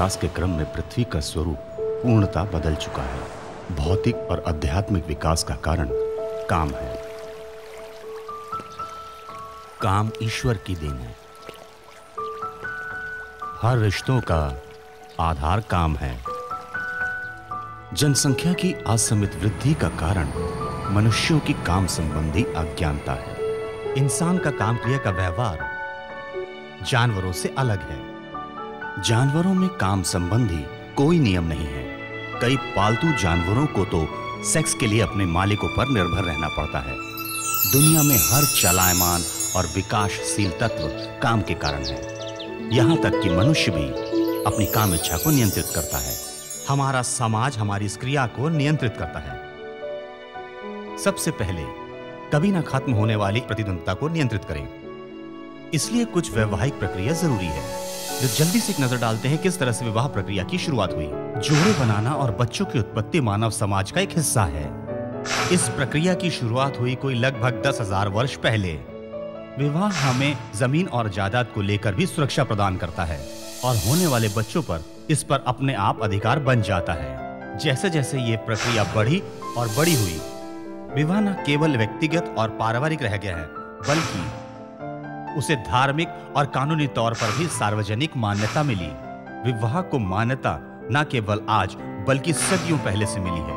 विकास के क्रम में पृथ्वी का स्वरूप पूर्णतः बदल चुका है। भौतिक और आध्यात्मिक विकास का कारण काम है। काम ईश्वर की देन है। हर रिश्तों का आधार काम है। जनसंख्या की असीमित वृद्धि का कारण मनुष्यों की काम संबंधी अज्ञानता है। इंसान का काम क्रिया का व्यवहार जानवरों से अलग है। जानवरों में काम संबंधी कोई नियम नहीं है। कई पालतू जानवरों को तो सेक्स के लिए अपने मालिकों पर निर्भर रहना पड़ता है। दुनिया में हर चलायमान और विकासशील तत्व काम के कारण है। यहां तक कि मनुष्य भी अपनी काम इच्छा को नियंत्रित करता है। हमारा समाज हमारी इस क्रिया को नियंत्रित करता है। सबसे पहले कभी ना खत्म होने वाली प्रतिद्वंद्विता को नियंत्रित करें। इसलिए कुछ वैवाहिक प्रक्रिया जरूरी है जो जल्दी से एक नजर डालते हैं किस तरह से विवाह प्रक्रिया की शुरुआत हुई। जोड़े बनाना और बच्चों की उत्पत्ति मानव समाज का एक हिस्सा है। इस प्रक्रिया की शुरुआत हुई कोई लगभग 10,000 वर्ष पहले। विवाह हमें जमीन और जायदाद को लेकर भी सुरक्षा प्रदान करता है और होने वाले बच्चों पर इस पर अपने आप अधिकार बन जाता है। जैसे जैसे ये प्रक्रिया बढ़ी और बड़ी हुई, विवाह न केवल व्यक्तिगत और पारिवारिक रह गया है बल्कि उसे धार्मिक और कानूनी तौर पर भी सार्वजनिक मान्यता मिली। विवाह को मान्यता न केवल आज बल्कि सदियों पहले से मिली है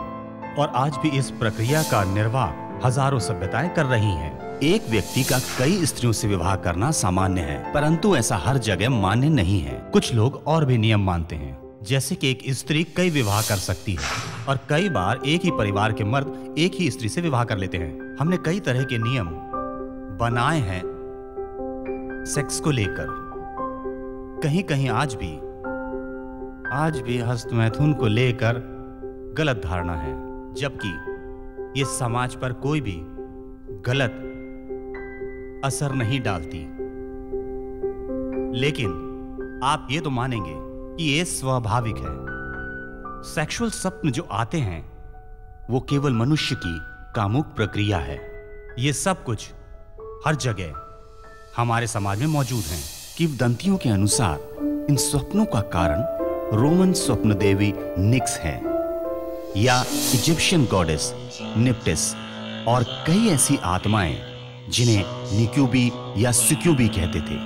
और आज भी इस प्रक्रिया का निर्वाह हजारों सभ्यताएं कर रही हैं। एक व्यक्ति का कई स्त्रियों से विवाह करना सामान्य है, परंतु ऐसा हर जगह मान्य नहीं है। कुछ लोग और भी नियम मानते हैं, जैसे कि एक स्त्री कई विवाह कर सकती है और कई बार एक ही परिवार के मर्द एक ही स्त्री से विवाह कर लेते हैं। हमने कई तरह के नियम बनाए हैं सेक्स को लेकर। कहीं कहीं आज भी हस्तमैथुन को लेकर गलत धारणा है, जबकि ये समाज पर कोई भी गलत असर नहीं डालती। लेकिन आप ये तो मानेंगे कि ये स्वाभाविक है। सेक्सुअल स्वप्न जो आते हैं वो केवल मनुष्य की कामुक प्रक्रिया है। ये सब कुछ हर जगह हमारे समाज में मौजूद हैं। किंवदंतियों के अनुसार इन स्वप्नों का कारण रोमन स्वप्न देवी निक्स है या इजिप्शियन गॉडेस निप्टिस और कई ऐसी आत्माएं जिन्हें निक्यूबी या सुक्यूबी कहते थे।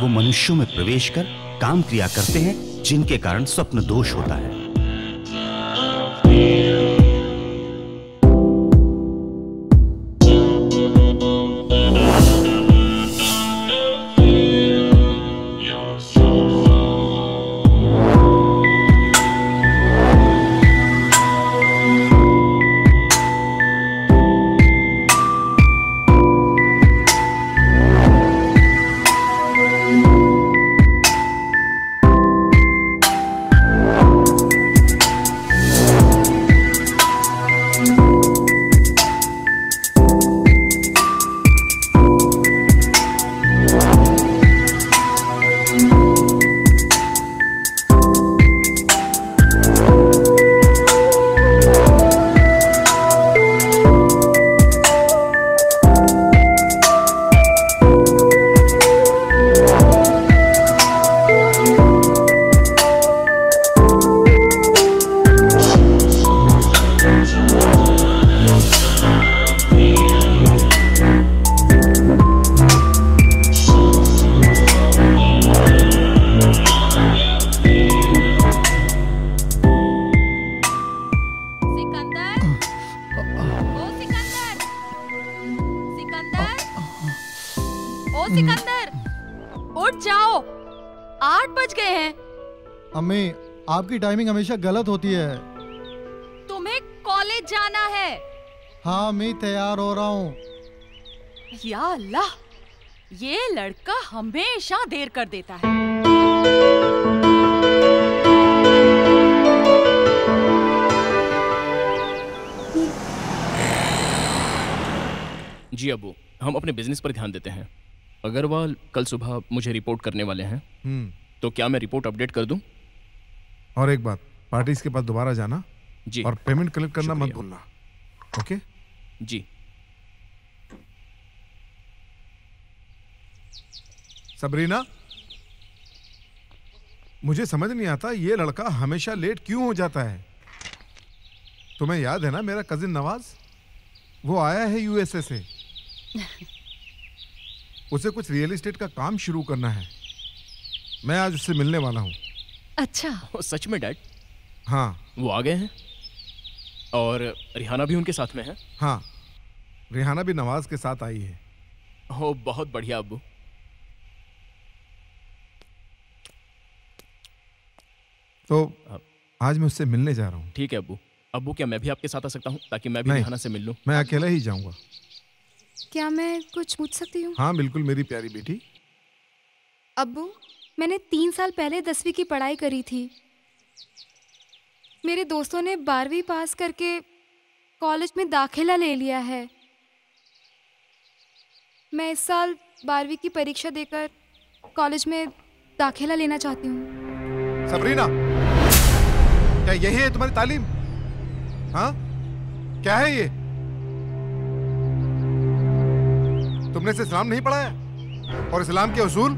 वो मनुष्यों में प्रवेश कर काम क्रिया करते हैं जिनके कारण स्वप्न दोष होता है। आपकी टाइमिंग हमेशा गलत होती है। तुम्हें कॉलेज जाना है। हाँ, मैं तैयार हो रहा हूँ। या अल्लाह, ये लड़का हमेशा देर कर देता है। जी अबू, हम अपने बिजनेस पर ध्यान देते हैं। अग्रवाल कल सुबह मुझे रिपोर्ट करने वाले हैं। तो क्या मैं रिपोर्ट अपडेट कर दूं? और एक बात, पार्टीज के पास दोबारा जाना जी, और पेमेंट कलेक्ट करना मत भूलना। ओके जी। सबरीना, मुझे समझ नहीं आता ये लड़का हमेशा लेट क्यों हो जाता है। तुम्हें याद है ना मेरा कजिन नवाज, वो आया है यूएसए से। उसे कुछ रियल एस्टेट का काम शुरू करना है। मैं आज उससे मिलने वाला हूँ। अच्छा, सच में डैड? हाँ, वो आ गए हैं और रिहाना भी उनके साथ में है? हाँ, रिहाना भी नवाज के साथ आई है। हो, बहुत बढ़िया अब्बू। तो आज मैं उससे मिलने जा रहा हूँ। ठीक है अब्बू। अब्बू, क्या मैं भी आपके साथ आ सकता हूँ ताकि मैं भी रिहाना से मिल लूँ? मैं अकेला ही जाऊंगा। क्या मैं कुछ पूछ सकती हूँ? हाँ बिल्कुल मेरी प्यारी बेटी। अब्बू, मैंने 3 साल पहले 10वीं की पढ़ाई करी थी। मेरे दोस्तों ने 12वीं पास करके कॉलेज में दाखिला ले लिया है। मैं इस साल 12वीं की परीक्षा देकर कॉलेज में दाखिला लेना चाहती हूँ। सबरीना, क्या यही है तुम्हारी तालीम? हाँ, क्या है ये? तुमने इसे इस्लाम नहीं पढ़ा है? और इस्लाम के उसूल?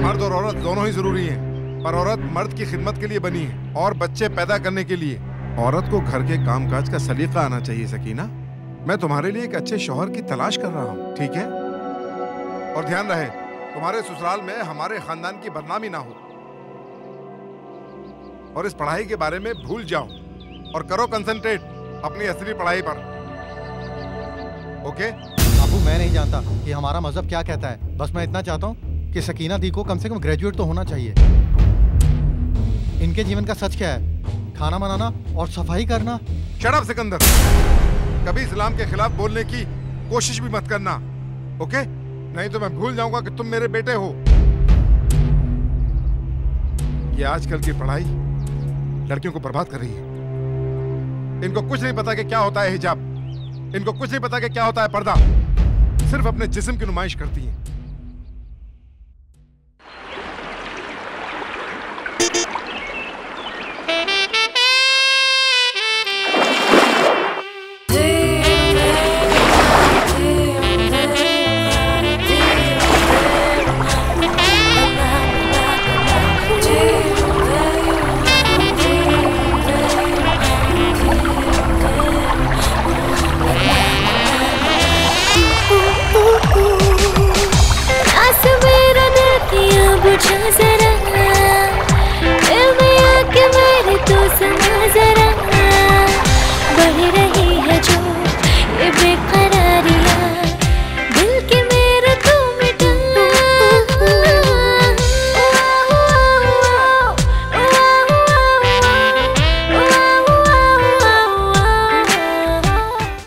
मर्द और औरत दोनों ही जरूरी हैं, पर औरत मर्द की खिदमत के लिए बनी है और बच्चे पैदा करने के लिए। औरत को घर के कामकाज का सलीका आना चाहिए सकीना। मैं तुम्हारे लिए एक अच्छे शौहर की तलाश कर रहा हूँ, ठीक है? और ध्यान रहे तुम्हारे ससुराल में हमारे खानदान की बदनामी ना हो। और इस पढ़ाई के बारे में भूल जाओ और करो कंसंट्रेट अपनी असली पढ़ाई पर। ओके? अबू, मैं नहीं जानता कि हमारा मजहब क्या कहता है। बस मैं इतना चाहता हूँ कि सकीना दी को कम से कम ग्रेजुएट तो होना चाहिए। इनके जीवन का सच क्या है? खाना बनाना और सफाई करना। शट अप सिकंदर, कभी इस्लाम के खिलाफ बोलने की कोशिश भी मत करना, ओके? नहीं तो मैं भूल जाऊंगा कि तुम मेरे बेटे हो। ये आजकल की पढ़ाई लड़कियों को बर्बाद कर रही है। इनको कुछ नहीं पता कि क्या होता है हिजाब, इनको कुछ नहीं पता कि क्या होता है पर्दा। सिर्फ अपने जिस्म की नुमाइश करती है।